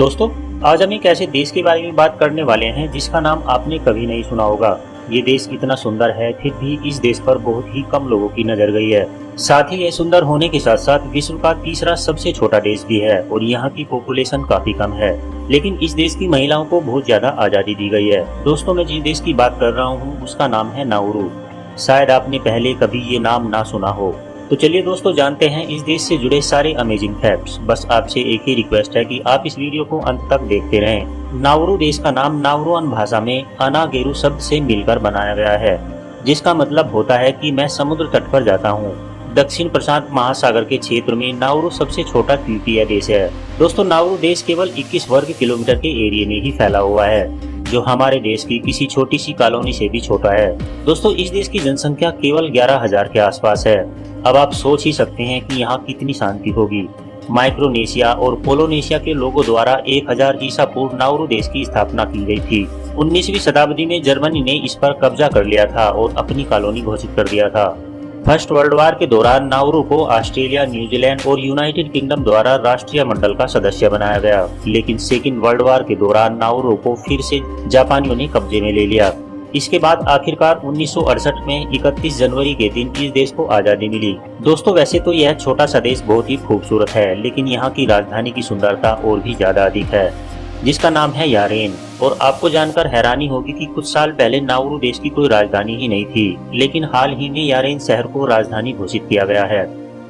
दोस्तों, आज हम एक ऐसे देश के बारे में बात करने वाले हैं जिसका नाम आपने कभी नहीं सुना होगा। ये देश इतना सुंदर है, फिर भी इस देश पर बहुत ही कम लोगों की नजर गई है। साथ ही ये सुंदर होने के साथ साथ विश्व का तीसरा सबसे छोटा देश भी है और यहाँ की पॉपुलेशन काफी कम है। लेकिन इस देश की महिलाओं को बहुत ज्यादा आजादी दी गई है। दोस्तों, मैं जिस देश की बात कर रहा हूँ उसका नाम है नाउरू। शायद आपने पहले कभी ये नाम ना सुना हो। तो चलिए दोस्तों, जानते हैं इस देश से जुड़े सारे अमेजिंग फैक्ट्स। बस आपसे एक ही रिक्वेस्ट है कि आप इस वीडियो को अंत तक देखते रहें। नाउरू देश का नाम नाउरुआन भाषा में अनागेरू शब्द से मिलकर बनाया गया है, जिसका मतलब होता है कि मैं समुद्र तट पर जाता हूँ। दक्षिण प्रशांत महासागर के क्षेत्र में नाउरू सबसे छोटा द्वीपीय देश है। दोस्तों, नाउरू देश केवल 21 वर्ग किलोमीटर के एरिया में ही फैला हुआ है, जो हमारे देश की किसी छोटी सी कॉलोनी से भी छोटा है। दोस्तों, इस देश की जनसंख्या केवल 11,000 के आसपास है। अब आप सोच ही सकते हैं कि यहाँ कितनी शांति होगी। माइक्रोनेशिया और पोलोनेशिया के लोगों द्वारा 1000 ईसा पूर्व नाउरू देश की स्थापना की गई थी। 19वीं शताब्दी में जर्मनी ने इस पर कब्जा कर लिया था और अपनी कॉलोनी घोषित कर दिया था। फर्स्ट वर्ल्ड वॉर के दौरान नाउरू को ऑस्ट्रेलिया, न्यूजीलैंड और यूनाइटेड किंगडम द्वारा राष्ट्रीय मंडल का सदस्य बनाया गया। लेकिन सेकेंड वर्ल्ड वॉर के दौरान नाउरू को फिर से जापानियों ने कब्जे में ले लिया। इसके बाद आखिरकार 1968 में 31 जनवरी के दिन इस देश को आजादी मिली। दोस्तों, वैसे तो यह छोटा सा देश बहुत ही खूबसूरत है, लेकिन यहाँ की राजधानी की सुंदरता और भी ज्यादा अधिक है, जिसका नाम है यारेन। और आपको जानकर हैरानी होगी कि कुछ साल पहले नाउरू देश की कोई राजधानी ही नहीं थी, लेकिन हाल ही में यारेन शहर को राजधानी घोषित किया गया है।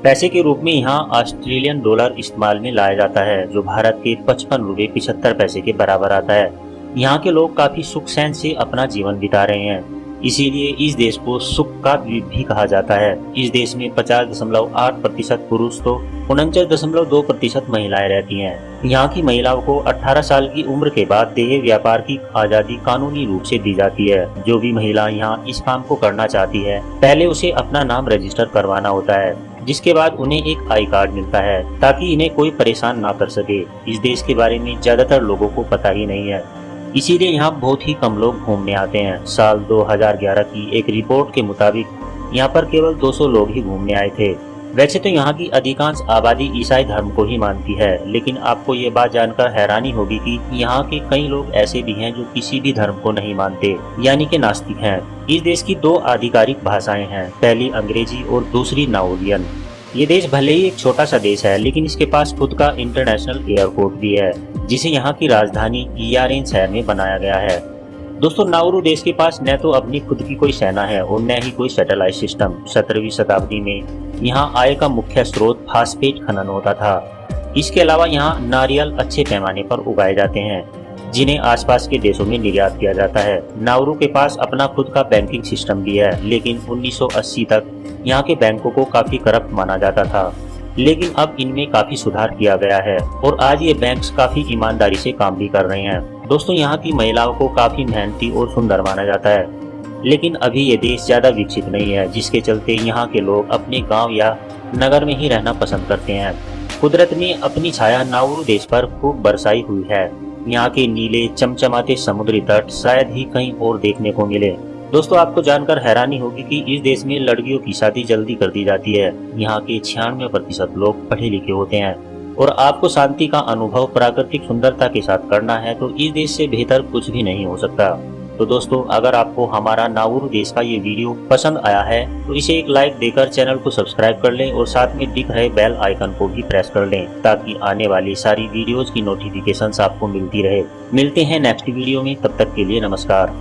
पैसे के रूप में यहाँ ऑस्ट्रेलियन डॉलर इस्तेमाल में लाया जाता है, जो भारत के 55 रुपए 75 पैसे के बराबर आता है। यहाँ के लोग काफी सुख चैन से अपना जीवन बिता रहे हैं, इसीलिए इस देश को सुख का द्वीप भी कहा जाता है। इस देश में 50.8% पुरुष तो 49.2% महिलाएं रहती हैं। यहाँ की महिलाओं को 18 साल की उम्र के बाद देह व्यापार की आजादी कानूनी रूप से दी जाती है। जो भी महिला यहाँ इस काम को करना चाहती है, पहले उसे अपना नाम रजिस्टर करवाना होता है, जिसके बाद उन्हें एक आई कार्ड मिलता है, ताकि इन्हें कोई परेशान ना कर सके। इस देश के बारे में ज्यादातर लोगों को पता ही नहीं है, इसीलिए यहाँ बहुत ही कम लोग घूमने आते हैं। साल 2011 की एक रिपोर्ट के मुताबिक यहाँ पर केवल 200 लोग ही घूमने आए थे। वैसे तो यहाँ की अधिकांश आबादी ईसाई धर्म को ही मानती है, लेकिन आपको ये बात जानकर हैरानी होगी कि यहाँ के कई लोग ऐसे भी हैं जो किसी भी धर्म को नहीं मानते, यानी कि नास्तिक हैं। इस देश की 2 आधिकारिक भाषाएं हैं, पहली अंग्रेजी और दूसरी नाउरियन। ये देश भले ही एक छोटा सा देश है, लेकिन इसके पास खुद का इंटरनेशनल एयरपोर्ट भी है, जिसे यहाँ की राजधानी यारेन शहर में बनाया गया है। दोस्तों, नाउरू देश के पास न तो अपनी खुद की कोई सेना है और न ही कोई सैटेलाइट सिस्टम। 17वीं शताब्दी में यहाँ आय का मुख्य स्रोत फास्फेट खनन होता था। इसके अलावा यहाँ नारियल अच्छे पैमाने पर उगाए जाते हैं, जिन्हें आसपास के देशों में निर्यात किया जाता है। नाउरू के पास अपना खुद का बैंकिंग सिस्टम भी है, लेकिन 1980 तक यहाँ के बैंकों को काफी करप्ट माना जाता था, लेकिन अब इनमें काफी सुधार किया गया है और आज ये बैंक्स काफी ईमानदारी से काम भी कर रहे हैं। दोस्तों, यहाँ की महिलाओं को काफी मेहनती और सुंदर माना जाता है, लेकिन अभी ये देश ज्यादा विकसित नहीं है, जिसके चलते यहाँ के लोग अपने गाँव या नगर में ही रहना पसंद करते हैं। कुदरत ने अपनी छाया नाउरू देश पर खूब बरसाई हुई है। यहाँ के नीले चमचमाते समुद्री तट शायद ही कहीं और देखने को मिले। दोस्तों, आपको जानकर हैरानी होगी कि इस देश में लड़कियों की शादी जल्दी कर दी जाती है। यहाँ के 96% लोग पढ़े लिखे होते हैं और आपको शांति का अनुभव प्राकृतिक सुंदरता के साथ करना है तो इस देश से बेहतर कुछ भी नहीं हो सकता। तो दोस्तों, अगर आपको हमारा नाउरू देश का ये वीडियो पसंद आया है तो इसे एक लाइक देकर चैनल को सब्सक्राइब कर लें और साथ में दिख रहे बेल आइकन को भी प्रेस कर लें, ताकि आने वाली सारी वीडियोज की नोटिफिकेशंस आपको मिलती रहे। मिलते हैं नेक्स्ट वीडियो में, तब तक के लिए नमस्कार।